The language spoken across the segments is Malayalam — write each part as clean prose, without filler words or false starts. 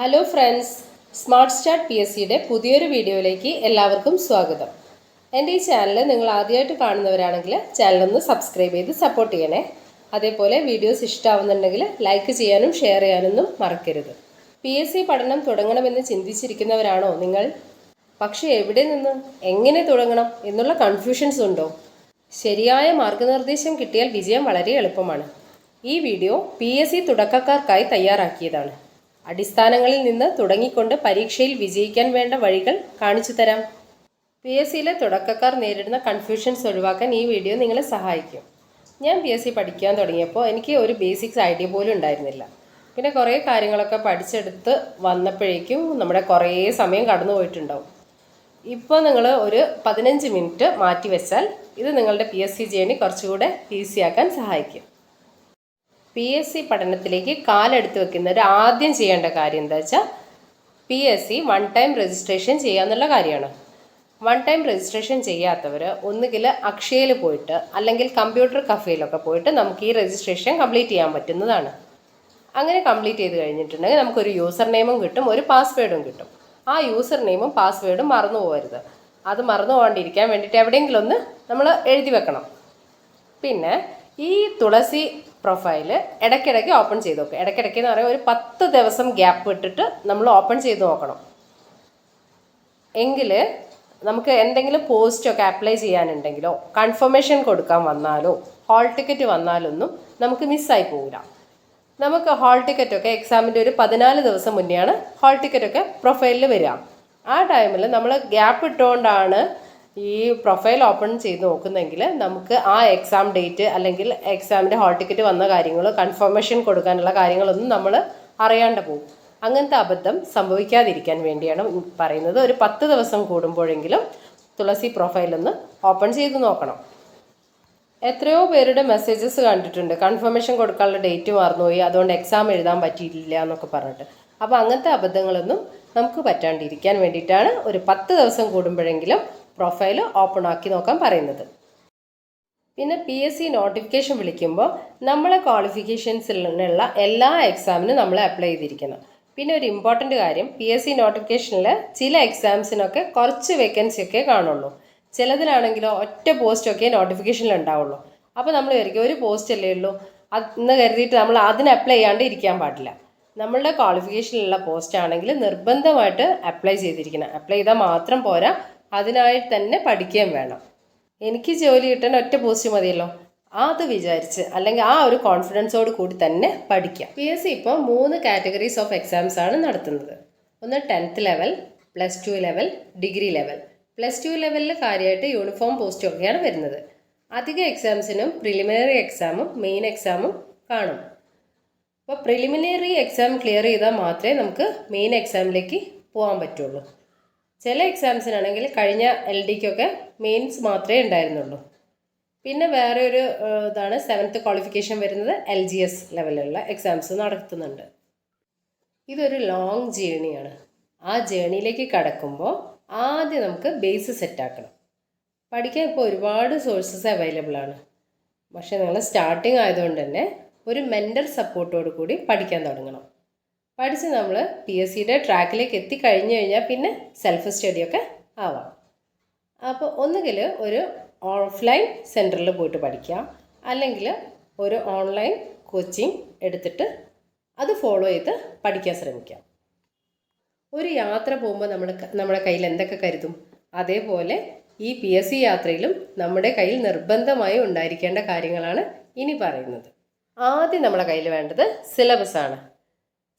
Hello friends, smart start P S സിയുടെ പുതിയൊരു വീഡിയോയിലേക്ക് എല്ലാവർക്കും സ്വാഗതം. എൻ്റെ ഈ ചാനൽ നിങ്ങൾ ആദ്യമായിട്ട് കാണുന്നവരാണെങ്കിൽ ചാനലൊന്ന് സബ്സ്ക്രൈബ് ചെയ്ത് സപ്പോർട്ട് ചെയ്യണേ. അതേപോലെ വീഡിയോസ് ഇഷ്ടമാവുന്നുണ്ടെങ്കിൽ ലൈക്ക് ചെയ്യാനും ഷെയർ ചെയ്യാനൊന്നും മറക്കരുത്. പി എസ് സി പഠനം തുടങ്ങണമെന്ന് ചിന്തിച്ചിരിക്കുന്നവരാണോ നിങ്ങൾ? പക്ഷേ എവിടെ നിന്ന് എങ്ങനെ തുടങ്ങണം എന്നുള്ള കൺഫ്യൂഷൻസ് ഉണ്ടോ? ശരിയായ മാർഗനിർദ്ദേശം കിട്ടിയാൽ വിജയം വളരെ എളുപ്പമാണ്. ഈ വീഡിയോ പി എസ് സി തുടക്കക്കാർക്കായി തയ്യാറാക്കിയതാണ്. അടിസ്ഥാനങ്ങളിൽ നിന്ന് തുടങ്ങിക്കൊണ്ട് പരീക്ഷയിൽ വിജയിക്കാൻ വേണ്ട വഴികൾ കാണിച്ചു തരാം. പി എസ് സിയിലെ തുടക്കക്കാർ നേരിടുന്ന കൺഫ്യൂഷൻസ് ഒഴിവാക്കാൻ ഈ വീഡിയോ നിങ്ങളെ സഹായിക്കും. ഞാൻ പി എസ് സി പഠിക്കാൻ തുടങ്ങിയപ്പോൾ എനിക്ക് ഒരു ബേസിക്സ് ഐഡിയ പോലും ഉണ്ടായിരുന്നില്ല. പിന്നെ കുറേ കാര്യങ്ങളൊക്കെ പഠിച്ചെടുത്ത് വന്നപ്പോഴേക്കും നമ്മുടെ കുറേ സമയം കടന്നു പോയിട്ടുണ്ടാവും. ഇപ്പോൾ നിങ്ങൾ ഒരു 15 മിനിറ്റ് മാറ്റി വെച്ചാൽ ഇത് നിങ്ങളുടെ പി എസ് സി ജേണി കുറച്ചുകൂടെ ഈസിയാക്കാൻ സഹായിക്കും. പി എസ് സി പഠനത്തിലേക്ക് കാലെടുത്ത് വെക്കുന്നവർ ആദ്യം ചെയ്യേണ്ട കാര്യം എന്താ വെച്ചാൽ P S C one time registration ചെയ്യാന്നുള്ള കാര്യമാണ്. വൺ ടൈം രജിസ്ട്രേഷൻ ചെയ്യാത്തവർ ഒന്നുകിൽ അക്ഷയയിൽ പോയിട്ട് അല്ലെങ്കിൽ കമ്പ്യൂട്ടർ കഫേയിലൊക്കെ പോയിട്ട് നമുക്ക് ഈ രജിസ്ട്രേഷൻ കംപ്ലീറ്റ് ചെയ്യാൻ പറ്റുന്നതാണ്. അങ്ങനെ കംപ്ലീറ്റ് ചെയ്ത് കഴിഞ്ഞിട്ടുണ്ടെങ്കിൽ നമുക്കൊരു യൂസർ നെയിമും കിട്ടും, ഒരു പാസ്വേഡും കിട്ടും. ആ യൂസർ നെയിമും പാസ്വേഡും മറന്നു പോകരുത്. അത് മറന്നു പോകാണ്ടിരിക്കാൻ വേണ്ടിയിട്ട് എവിടെയെങ്കിലും ഒന്ന് നമ്മൾ എഴുതി വെക്കണം. പിന്നെ ഈ തുളസി പ്രൊഫൈല് ഇടയ്ക്കിടയ്ക്ക് ഓപ്പൺ ചെയ്ത് നോക്കുക. ഇടയ്ക്കിടയ്ക്ക് എന്ന് പറയുമ്പോൾ ഒരു 10 ദിവസം ഗ്യാപ്പ് ഇട്ടിട്ട് നമ്മൾ ഓപ്പൺ ചെയ്ത് നോക്കണം. എങ്കിൽ നമുക്ക് എന്തെങ്കിലും പോസ്റ്റൊക്കെ അപ്ലൈ ചെയ്യാനുണ്ടെങ്കിലോ കൺഫർമേഷൻ കൊടുക്കാൻ വന്നാലോ ഹാൾ ടിക്കറ്റ് വന്നാലൊന്നും നമുക്ക് മിസ്സായി പോകില്ല. നമുക്ക് ഹാൾ ടിക്കറ്റൊക്കെ എക്സാമിൻ്റെ ഒരു 14 ദിവസം മുന്നെയാണ് ഹാൾ ടിക്കറ്റൊക്കെ പ്രൊഫൈലിൽ വരിക. ആ ടൈമിൽ നമ്മൾ ഗ്യാപ്പ് ഇട്ടുകൊണ്ടാണ് ഈ പ്രൊഫൈൽ ഓപ്പൺ ചെയ്ത് നോക്കുന്നെങ്കിൽ നമുക്ക് ആ എക്സാം ഡേറ്റ് അല്ലെങ്കിൽ എക്സാമിൻ്റെ ഹാൾ ടിക്കറ്റ് വന്ന കാര്യങ്ങൾ കൺഫർമേഷൻ കൊടുക്കാനുള്ള കാര്യങ്ങളൊന്നും നമ്മൾ അറിയാണ്ട് പോകും. അങ്ങനത്തെ അബദ്ധം സംഭവിക്കാതിരിക്കാൻ വേണ്ടിയാണ് പറയുന്നത്. ഒരു 10 ദിവസം കൂടുമ്പോഴെങ്കിലും തുളസി പ്രൊഫൈലൊന്ന് ഓപ്പൺ ചെയ്ത് നോക്കണം. എത്രയോ പേരുടെ മെസ്സേജസ് കണ്ടിട്ടുണ്ട്, കൺഫർമേഷൻ കൊടുക്കാനുള്ള ഡേറ്റ് മറന്നുപോയി, അതുകൊണ്ട് എക്സാം എഴുതാൻ പറ്റിയിട്ടില്ല എന്നൊക്കെ പറഞ്ഞിട്ട്. അപ്പോൾ അങ്ങനത്തെ അബദ്ധങ്ങളൊന്നും നമുക്ക് പറ്റാണ്ടിരിക്കാൻ വേണ്ടിയിട്ടാണ് ഒരു 10 ദിവസം കൂടുമ്പോഴെങ്കിലും പ്രൊഫൈൽ ഓപ്പൺ ആക്കി നോക്കാൻ പറയുന്നത്. പിന്നെ പി എസ് സി നോട്ടിഫിക്കേഷൻ വിളിക്കുമ്പോൾ നമ്മളെ ക്വാളിഫിക്കേഷൻസിലുള്ള എല്ലാ എക്സാമിനും നമ്മൾ അപ്ലൈ ചെയ്തിരിക്കണം. പിന്നെ ഒരു ഇമ്പോർട്ടൻ്റ് കാര്യം, പി എസ് സി നോട്ടിഫിക്കേഷനിൽ ചില എക്സാംസിനൊക്കെ കുറച്ച് വേക്കൻസി ഒക്കെ കാണുള്ളൂ. ചിലതിലാണെങ്കിലോ ഒറ്റ പോസ്റ്റൊക്കെ നോട്ടിഫിക്കേഷനിൽ ഉണ്ടാവുള്ളൂ. അപ്പോൾ നമ്മൾ വിചാരിക്കും ഒരു പോസ്റ്റ് അല്ലേ ഉള്ളൂ എന്ന് കരുതിയിട്ട് നമ്മൾ അതിന് അപ്ലൈ ചെയ്യാണ്ട് ഇരിക്കാൻ പാടില്ല. നമ്മളുടെ ക്വാളിഫിക്കേഷനിലുള്ള പോസ്റ്റ് ആണെങ്കിൽ നിർബന്ധമായിട്ട് അപ്ലൈ ചെയ്തിരിക്കണം. അപ്ലൈ ചെയ്താൽ മാത്രം പോരാ, അതിനായി തന്നെ പഠിക്കുകയും വേണം. എനിക്ക് ജോലി കിട്ടാൻ ഒറ്റ പോസ്റ്റ് മതിയല്ലോ, അത് വിചാരിച്ച് അല്ലെങ്കിൽ ആ ഒരു കോൺഫിഡൻസോട് കൂടി തന്നെ പഠിക്കാം. പി എസ് സി ഇപ്പോൾ 3 കാറ്റഗറീസ് ഓഫ് എക്സാംസ് ആണ് നടത്തുന്നത്. ഒന്ന് 10th level, +2 level, degree level. +2 ലെവലിൽ കാര്യമായിട്ട് യൂണിഫോം പോസ്റ്റൊക്കെയാണ് വരുന്നത്. അധിക എക്സാംസിനും പ്രിലിമിനറി എക്സാമും മെയിൻ എക്സാമും കാണും. അപ്പോൾ പ്രിലിമിനറി എക്സാം ക്ലിയർ ചെയ്താൽ മാത്രമേ നമുക്ക് മെയിൻ എക്സാമിലേക്ക് പോകാൻ പറ്റുള്ളൂ. ചില എക്സാംസിനാണെങ്കിൽ കഴിഞ്ഞ LDക്കൊക്കെ മെയിൻസ് മാത്രമേ ഉണ്ടായിരുന്നുള്ളൂ. പിന്നെ വേറെ ഒരു ഇതാണ് 7th ക്വാളിഫിക്കേഷൻ വരുന്നത്, LGS ലെവലിലുള്ള എക്സാംസ് നടത്തുന്നുണ്ട്. ഇതൊരു ലോങ് ജേണിയാണ്. ആ ജേണിയിലേക്ക് കടക്കുമ്പോൾ ആദ്യം നമുക്ക് ബേസ് സെറ്റാക്കണം. പഠിക്കാൻ ഇപ്പോൾ ഒരുപാട് സോഴ്സസ് അവൈലബിൾ ആണ്. പക്ഷേ നിങ്ങൾ സ്റ്റാർട്ടിങ് ആയതുകൊണ്ട് തന്നെ ഒരു മെൻറ്റർ സപ്പോർട്ടോട് കൂടി പഠിക്കാൻ തുടങ്ങണം. പഠിച്ച് നമ്മൾ പി എസ് സിയുടെ ട്രാക്കിലേക്ക് എത്തിക്കഴിഞ്ഞു കഴിഞ്ഞാൽ പിന്നെ സെൽഫ് സ്റ്റഡിയൊക്കെ ആവാം. അപ്പോൾ ഒന്നുകിൽ ഒരു ഓഫ്ലൈൻ സെൻറ്ററിൽ പോയിട്ട് പഠിക്കാം, അല്ലെങ്കിൽ ഒരു ഓൺലൈൻ കോച്ചിങ് എടുത്തിട്ട് അത് ഫോളോ ചെയ്ത് പഠിക്കാൻ ശ്രമിക്കാം. ഒരു യാത്ര പോകുമ്പോൾ നമ്മുടെ കയ്യിൽ എന്തൊക്കെ കരുതും, അതേപോലെ ഈ പി എസ് സി യാത്രയിലും നമ്മുടെ കയ്യിൽ നിർബന്ധമായി ഉണ്ടായിരിക്കേണ്ട കാര്യങ്ങളാണ് ഇനി പറയുന്നത്. ആദ്യം നമ്മുടെ കയ്യിൽ വേണ്ടത് സിലബസാണ്.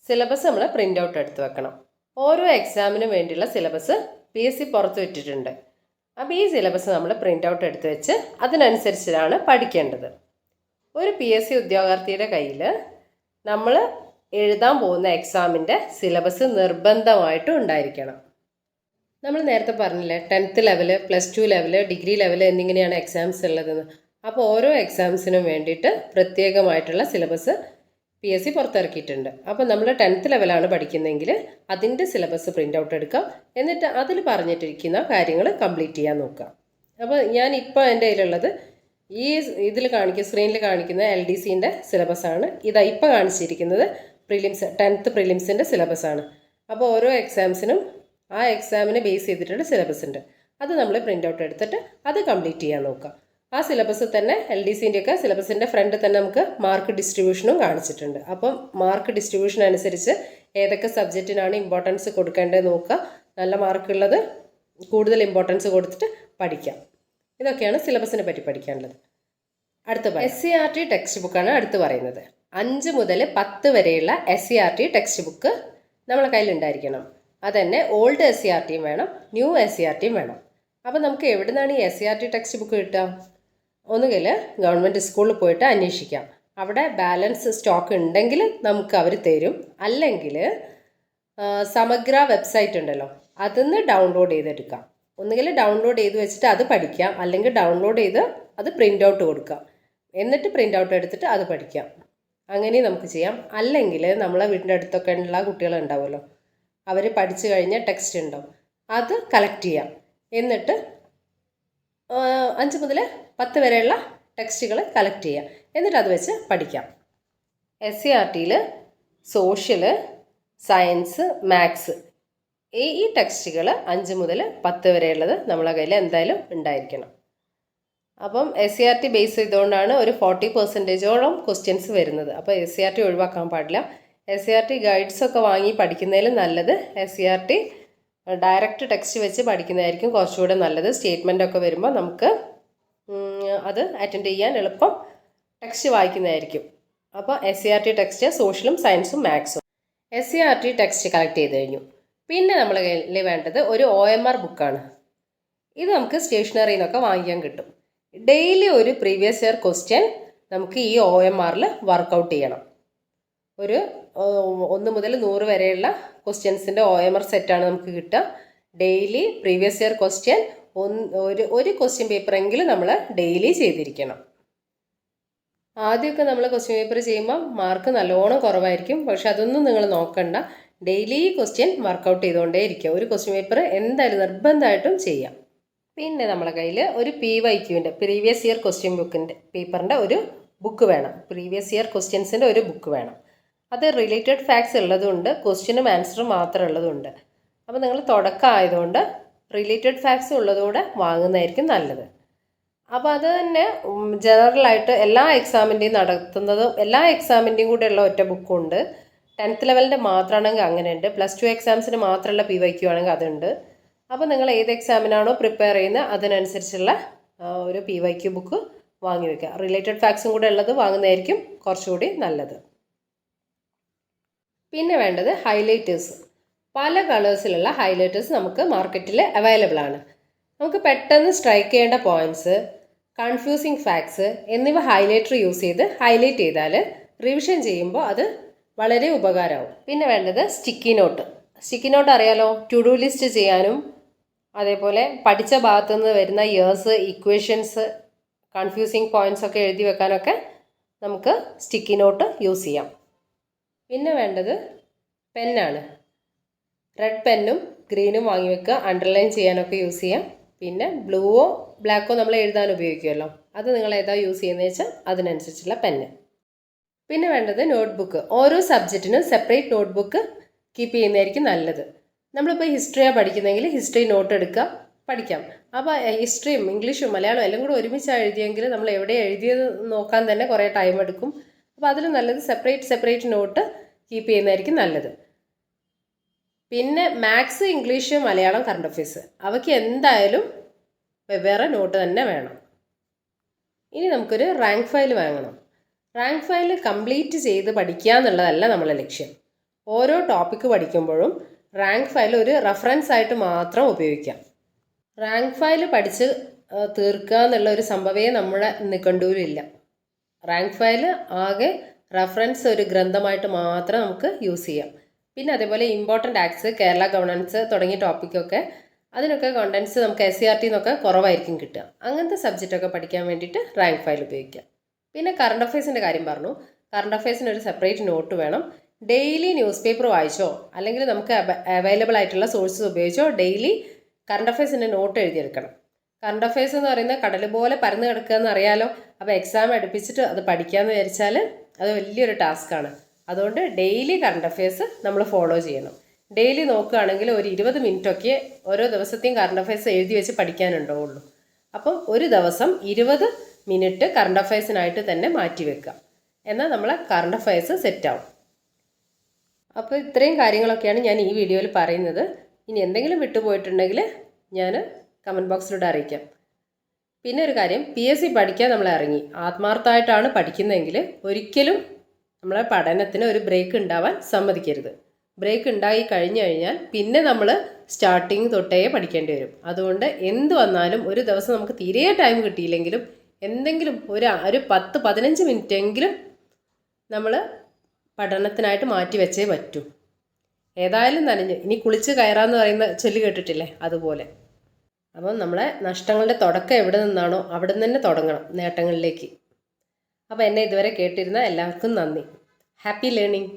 സിലബസ് നമ്മൾ പ്രിൻ്റ് ഔട്ട് എടുത്ത് വെക്കണം. ഓരോ എക്സാമിനും വേണ്ടിയുള്ള സിലബസ് പി എസ് സി പുറത്ത് വിട്ടിട്ടുണ്ട്. അപ്പോൾ ഈ സിലബസ് നമ്മൾ പ്രിൻ്റ് ഔട്ട് എടുത്ത് വെച്ച് അതിനനുസരിച്ചാണ് പഠിക്കേണ്ടത്. ഒരു പി എസ് സി ഉദ്യോഗാർത്ഥിയുടെ കയ്യിൽ നമ്മൾ എഴുതാൻ പോകുന്ന എക്സാമിൻ്റെ സിലബസ് നിർബന്ധമായിട്ടും ഉണ്ടായിരിക്കണം. നമ്മൾ നേരത്തെ പറഞ്ഞില്ലേ 10th level, +2 level, degree level എന്നിങ്ങനെയാണ് എക്സാംസ് ഉള്ളതെന്ന്. അപ്പോൾ ഓരോ എക്സാംസിനും വേണ്ടിയിട്ട് പ്രത്യേകമായിട്ടുള്ള സിലബസ് പി എസ് സി പുറത്തിറക്കിയിട്ടുണ്ട്. അപ്പോൾ നമ്മൾ 10th ലെവലാണ് പഠിക്കുന്നതെങ്കിൽ അതിൻ്റെ സിലബസ് പ്രിൻ്റ് ഔട്ട് എടുക്കാം. എന്നിട്ട് അതിൽ പറഞ്ഞിട്ടിരിക്കുന്ന കാര്യങ്ങൾ കംപ്ലീറ്റ് ചെയ്യാൻ നോക്കുക. അപ്പോൾ ഞാനിപ്പോൾ എൻ്റെ കയ്യിലുള്ളത് ഈ ഇതിൽ സ്ക്രീനിൽ കാണിക്കുന്ന LDCൻ്റെ സിലബസാണ്. ഇതാ ഇപ്പോൾ കാണിച്ചിരിക്കുന്നത് 10th പ്രിലിംസിൻ്റെ സിലബസാണ്. അപ്പോൾ ഓരോ എക്സാംസിനും ആ എക്സാമിനെ ബേസ് ചെയ്തിട്ടുള്ള സിലബസ് ഉണ്ട്. അത് നമ്മൾ പ്രിൻ്റ് ഔട്ട് എടുത്തിട്ട് അത് കംപ്ലീറ്റ് ചെയ്യാൻ നോക്കുക. ആ സിലബസ് തന്നെ LDCൻ്റെ ഒക്കെ സിലബസിൻ്റെ ഫ്രണ്ടിൽ തന്നെ നമുക്ക് മാർക്ക് ഡിസ്ട്രിബ്യൂഷനും കാണിച്ചിട്ടുണ്ട്. അപ്പം മാർക്ക് ഡിസ്ട്രിബ്യൂഷൻ അനുസരിച്ച് ഏതൊക്കെ സബ്ജക്റ്റിനാണ് ഇമ്പോർട്ടൻസ് കൊടുക്കേണ്ടത് നോക്കുക. നല്ല മാർക്കുള്ളത് കൂടുതൽ ഇമ്പോർട്ടൻസ് കൊടുത്തിട്ട് പഠിക്കാം. ഇതൊക്കെയാണ് സിലബസിനെ പറ്റി പഠിക്കാനുള്ളത്. അടുത്ത SCERT ടെക്സ്റ്റ് ബുക്കാണ് അടുത്ത് പറയുന്നത്. 5 മുതൽ 10 വരെയുള്ള SCERT ടെക്സ്റ്റ് ബുക്ക് നമ്മളെ കയ്യിലുണ്ടായിരിക്കണം. അതന്നെ ഓൾഡ് SCERTയും വേണം, ന്യൂ SCERTയും വേണം. അപ്പോൾ നമുക്ക് എവിടെ നിന്നാണ് ഈ SCERT ടെക്സ്റ്റ് ബുക്ക് കിട്ടുക? ഒന്നുകിൽ ഗവൺമെൻറ് സ്കൂളിൽ പോയിട്ട് അന്വേഷിക്കാം. അവിടെ ബാലൻസ് സ്റ്റോക്ക് ഉണ്ടെങ്കിൽ നമുക്ക് അവർ തരും. അല്ലെങ്കിൽ സമഗ്ര വെബ്സൈറ്റ് ഉണ്ടല്ലോ, അതിന്ന് ഡൗൺലോഡ് ചെയ്തെടുക്കാം. ഒന്നുകിൽ ഡൗൺലോഡ് ചെയ്ത് വെച്ചിട്ട് അത് പഠിക്കാം, അല്ലെങ്കിൽ ഡൗൺലോഡ് ചെയ്ത് അത് പ്രിൻ്റ് ഔട്ട് കൊടുക്കാം. എന്നിട്ട് പ്രിൻ്റ് ഔട്ട് എടുത്തിട്ട് അത് പഠിക്കാം. അങ്ങനെ നമുക്ക് ചെയ്യാം. അല്ലെങ്കിൽ നമ്മളെ വീടിൻ്റെ അടുത്തൊക്കെ ഉള്ള കുട്ടികളുണ്ടാവുമല്ലോ, അവർ പഠിച്ചു കഴിഞ്ഞ ടെക്സ്റ്റ് ഉണ്ടാവും, അത് കളക്ട് ചെയ്യാം. എന്നിട്ട് 5 മുതൽ 10 വരെയുള്ള ടെക്സ്റ്റുകൾ കളക്ട് ചെയ്യാം. എന്നിട്ട് അത് വെച്ച് പഠിക്കാം. SCERTയിൽ സോഷ്യൽ, സയൻസ്, മാത്സ് ഈ ടെക്സ്റ്റുകൾ 5 മുതൽ 10 വരെയുള്ളത് നമ്മളെ കയ്യിൽ എന്തായാലും ഉണ്ടായിരിക്കണം. അപ്പം SCERT ബേസ് ചെയ്തുകൊണ്ടാണ് ഒരു 40%ഓളം ക്വസ്റ്റ്യൻസ് വരുന്നത്. അപ്പോൾ SCERT ഒഴിവാക്കാൻ പാടില്ല. SCERT ഗൈഡ്സൊക്കെ വാങ്ങി പഠിക്കുന്നതിലും നല്ലത് SCERT ഡയറക്റ്റ് ടെക്സ്റ്റ് വെച്ച് പഠിക്കുന്നതായിരിക്കും കുറച്ചുകൂടെ നല്ലത്. സ്റ്റേറ്റ്മെൻ്റ് ഒക്കെ വരുമ്പോൾ നമുക്ക് അത് അറ്റൻഡ് ചെയ്യാൻ എളുപ്പം ടെക്സ്റ്റ് വായിക്കുന്നതായിരിക്കും. അപ്പോൾ SCERT ടെക്സ്റ്റ് സോഷ്യലും സയൻസും മാത്സും. SCERT ടെക്സ്റ്റ് കളക്ട് ചെയ്ത് കഴിഞ്ഞു. പിന്നെ നമ്മൾ കയ്യിൽ വേണ്ടത് ഒരു OMR ബുക്കാണ്. ഇത് നമുക്ക് സ്റ്റേഷനറിയിൽ നിന്നൊക്കെ വാങ്ങിക്കാൻ കിട്ടും. ഡെയിലി ഒരു പ്രീവിയസ് ഇയർ ക്വസ്റ്റ്യൻ നമുക്ക് ഈ OMRൽ വർക്കൗട്ട് ചെയ്യണം. ഒരു 1 മുതൽ 100 വരെയുള്ള ക്വസ്റ്റ്യൻസിൻ്റെ OMR സെറ്റാണ് നമുക്ക് കിട്ടുക. ഡെയിലി പ്രീവിയസ് ഇയർ ക്വസ്റ്റ്യൻ ഒരു ക്വസ്റ്റ്യൻ പേപ്പറെങ്കിലും നമ്മൾ ഡെയിലി ചെയ്തിരിക്കണം. ആദ്യമൊക്കെ നമ്മൾ ക്വസ്റ്റ്യൻ പേപ്പർ ചെയ്യുമ്പോൾ മാർക്ക് നല്ലോണം കുറവായിരിക്കും. പക്ഷെ അതൊന്നും നിങ്ങൾ നോക്കണ്ട. ഡെയിലി ക്വസ്റ്റ്യൻ വർക്കൗട്ട് ചെയ്തുകൊണ്ടേ ഇരിക്കുക. ഒരു ക്വസ്റ്റ്യൻ പേപ്പർ എന്തായാലും നിർബന്ധമായിട്ടും ചെയ്യാം. പിന്നെ നമ്മളെ കയ്യിൽ ഒരു PYQൻ്റെ പ്രീവിയസ് ഇയർ ക്വസ്റ്റ്യൻ പേപ്പറിൻ്റെ ഒരു ബുക്ക് വേണം. പ്രീവിയസ് ഇയർ ക്വസ്റ്റ്യൻസിൻ്റെ ഒരു ബുക്ക് വേണം. അത് റിലേറ്റഡ് ഫാക്ട്സ് ഉള്ളതുകൊണ്ട് ക്വസ്റ്റ്യനും ആൻസറും മാത്രം ഉള്ളതുണ്ട്. അപ്പോൾ നിങ്ങൾ തുടക്കം ആയതുകൊണ്ട് റിലേറ്റഡ് ഫാക്ട്സ് ഉള്ളതുകൂടെ വാങ്ങുന്നതായിരിക്കും നല്ലത്. അപ്പോൾ അത് തന്നെ ജനറലായിട്ട് എല്ലാ എക്സാമിൻ്റെയും നടത്തുന്നതും എല്ലാ എക്സാമിൻ്റെയും കൂടെ ഉള്ള ഒറ്റ ബുക്കുണ്ട്. 10th ലെവലിൻ്റെ മാത്രമാണെങ്കിൽ അങ്ങനെയുണ്ട്. +2 എക്സാംസിന് മാത്രമുള്ള PYQ ആണെങ്കിൽ അതുണ്ട്. അപ്പോൾ നിങ്ങൾ ഏത് എക്സാമിനാണോ പ്രിപ്പയർ ചെയ്യുന്നത് അതിനനുസരിച്ചുള്ള ഒരു PYQ ബുക്ക് വാങ്ങി വയ്ക്കുക. റിലേറ്റഡ് ഫാക്ട്സും കൂടെ ഉള്ളത് വാങ്ങുന്നതായിരിക്കും കുറച്ചുകൂടി നല്ലത്. പിന്നെ വേണ്ടത് ഹൈലൈറ്റേഴ്സ്. പല കളേഴ്സിലുള്ള ഹൈലൈറ്റേഴ്സ് നമുക്ക് മാർക്കറ്റിൽ അവൈലബിൾ ആണ്. നമുക്ക് പെട്ടെന്ന് സ്ട്രൈക്ക് ചെയ്യേണ്ട പോയിൻറ്റ്സ്, കൺഫ്യൂസിങ് ഫാക്ട്സ് എന്നിവ ഹൈലൈറ്റർ യൂസ് ചെയ്ത് ഹൈലൈറ്റ് ചെയ്താൽ റിവിഷൻ ചെയ്യുമ്പോൾ അത് വളരെ ഉപകാരമാവും. പിന്നെ വേണ്ടത് സ്റ്റിക്കി നോട്ട്. സ്റ്റിക്കി നോട്ട് അറിയാലോ, ടു ഡു ലിസ്റ്റ് ചെയ്യാനും അതേപോലെ പഠിച്ച ഭാഗത്തു നിന്ന് വരുന്ന ഇയേഴ്സ്, ഇക്വേഷൻസ്, കൺഫ്യൂസിങ് പോയിൻറ്റ്സ് ഒക്കെ എഴുതി വെക്കാനൊക്കെ നമുക്ക് സ്റ്റിക്കി നോട്ട് യൂസ് ചെയ്യാം. പിന്നെ വേണ്ടത് പെന്നാണ്. റെഡ് പെന്നും ഗ്രീനും വാങ്ങി വെക്കുക. അണ്ടർലൈൻ ചെയ്യാനൊക്കെ യൂസ് ചെയ്യാം. പിന്നെ ബ്ലൂവോ ബ്ലാക്കോ നമ്മൾ എഴുതാൻ ഉപയോഗിക്കുമല്ലോ, അത് നിങ്ങൾ ഏതാ യൂസ് ചെയ്യുന്നത് വെച്ചാൽ അതിനനുസരിച്ചുള്ള പെന്ന്. പിന്നെ വേണ്ടത് നോട്ട്ബുക്ക്. ഓരോ സബ്ജക്റ്റിനും സെപ്പറേറ്റ് നോട്ട്ബുക്ക് കീപ്പ് ചെയ്യുന്നതായിരിക്കും നല്ലത്. നമ്മളിപ്പോൾ ഹിസ്റ്ററിയാണ് പഠിക്കുന്നതെങ്കിൽ ഹിസ്റ്ററി നോട്ട് എടുക്കുക, പഠിക്കാം. അപ്പോൾ ഹിസ്റ്ററിയും ഇംഗ്ലീഷും മലയാളവും എല്ലാം കൂടെ ഒരുമിച്ചാണ് എഴുതിയെങ്കിൽ നമ്മൾ എവിടെ എഴുതിയത് നോക്കാൻ തന്നെ കുറേ ടൈം എടുക്കും. അപ്പോൾ അതിൽ നല്ലത് സെപ്പറേറ്റ് നോട്ട് കീപ്പ് ചെയ്യുന്നതായിരിക്കും നല്ലത്. പിന്നെ maths, English, Malayalam, current affairs അവയ്ക്ക് എന്തായാലും വെവ്വേറെ നോട്ട് തന്നെ വേണം. ഇനി നമുക്കൊരു റാങ്ക് ഫയൽ വാങ്ങണം. റാങ്ക് ഫയൽ കംപ്ലീറ്റ് ചെയ്ത് പഠിക്കുക എന്നുള്ളതല്ല നമ്മളെ ലക്ഷ്യം. ഓരോ ടോപ്പിക്ക് പഠിക്കുമ്പോഴും റാങ്ക് ഫയൽ ഒരു റെഫറൻസ് ആയിട്ട് മാത്രം ഉപയോഗിക്കാം. റാങ്ക് ഫയൽ പഠിച്ച് തീർക്കുക എന്നുള്ള ഒരു സംഭവമേ നമ്മുടെ നിഘണ്ടുവിലില്ല. റാങ്ക് ഫയൽ ആകെ റെഫറൻസ് ഒരു ഗ്രന്ഥമായിട്ട് മാത്രം നമുക്ക് യൂസ് ചെയ്യാം. പിന്നെ അതേപോലെ ഇമ്പോർട്ടൻ്റ് ആക്ട്സ്, കേരള ഗവർണൻസ് തുടങ്ങിയ ടോപ്പിക്കൊക്കെ അതിനൊക്കെ കണ്ടൻസ് നമുക്ക് SCERT എന്നൊക്കെ കുറവായിരിക്കും കിട്ടുക. അങ്ങനത്തെ സബ്ജക്റ്റൊക്കെ പഠിക്കാൻ വേണ്ടിയിട്ട് റാങ്ക് ഫയൽ ഉപയോഗിക്കാം. പിന്നെ കറണ്ട് അഫയേഴ്സിൻ്റെ കാര്യം പറഞ്ഞു. കറണ്ട് അഫയേഴ്സിന് ഒരു സെപ്പറേറ്റ് നോട്ട് വേണം. ഡെയിലി ന്യൂസ് പേപ്പർ വായിച്ചോ അല്ലെങ്കിൽ നമുക്ക് അവൈലബിൾ ആയിട്ടുള്ള സോഴ്സസ് ഉപയോഗിച്ചോ ഡെയിലി കറണ്ട് അഫയേഴ്സിൻ്റെ നോട്ട് എഴുതിയെടുക്കണം. കറണ്ട് അഫയേഴ്സ് എന്ന് പറയുന്നത് കടൽ പോലെ പരന്ന് കിടക്കുക എന്ന് അറിയാലോ. അപ്പോൾ എക്സാം അടുപ്പിച്ചിട്ട് അത് പഠിക്കാമെന്ന് വിചാരിച്ചാൽ അത് വലിയൊരു ടാസ്ക്കാണ്. അതുകൊണ്ട് ഡെയിലി കറണ്ട് അഫയേഴ്സ് നമ്മൾ ഫോളോ ചെയ്യണം. ഡെയിലി നോക്കുകയാണെങ്കിൽ ഒരു 20 മിനിറ്റൊക്കെ ഓരോ ദിവസത്തെയും കറണ്ട് അഫയേഴ്സ് എഴുതി വെച്ച് പഠിക്കാനുണ്ടാവുള്ളൂ. അപ്പം ഒരു ദിവസം 20 മിനിറ്റ് കറണ്ട് അഫയേഴ്സിനായിട്ട് തന്നെ മാറ്റി വെക്കുക. എന്നാൽ നമ്മളെ കറണ്ട് അഫയേഴ്സ് സെറ്റാവും. അപ്പോൾ ഇത്രയും കാര്യങ്ങളൊക്കെയാണ് ഞാൻ ഈ വീഡിയോയിൽ പറയുന്നത്. ഇനി എന്തെങ്കിലും വിട്ടുപോയിട്ടുണ്ടെങ്കിൽ ഞാൻ കമൻറ്റ് ബോക്സിലൂടെ അറിയിക്കാം. പിന്നെ ഒരു കാര്യം, PSC പഠിക്കാൻ നമ്മൾ ഇറങ്ങി ആത്മാർത്ഥമായിട്ടാണ് പഠിക്കുന്നതെങ്കിൽ ഒരിക്കലും നമ്മളെ പഠനത്തിന് ഒരു ബ്രേക്ക് ഉണ്ടാവാൻ സമ്മതിക്കരുത്. ബ്രേക്ക് ഉണ്ടായി കഴിഞ്ഞു കഴിഞ്ഞാൽ പിന്നെ നമ്മൾ സ്റ്റാർട്ടിങ് തൊട്ടേ പഠിക്കേണ്ടി വരും. അതുകൊണ്ട് എന്ത് വന്നാലും ഒരു ദിവസം നമുക്ക് തീരെ ടൈം കിട്ടിയില്ലെങ്കിലും എന്തെങ്കിലും ഒരു 10-15 മിനിറ്റെങ്കിലും നമ്മൾ പഠനത്തിനായിട്ട് മാറ്റി വെച്ചേ പറ്റൂ. ഏതായാലും നനഞ്ഞ് ഇനി കുളിച്ച് കയറാമെന്ന് പറയുന്ന ചൊല്ല് കേട്ടിട്ടില്ലേ, അതുപോലെ. അപ്പം നമ്മളെ നഷ്ടങ്ങളുടെ തുടക്കം എവിടെ നിന്നാണോ അവിടെ നിന്ന് തന്നെ തുടങ്ങണം നേട്ടങ്ങളിലേക്ക്. അപ്പോൾ എന്നെ ഇതുവരെ കേട്ടിരുന്ന എല്ലാവർക്കും നന്ദി. Happy learning.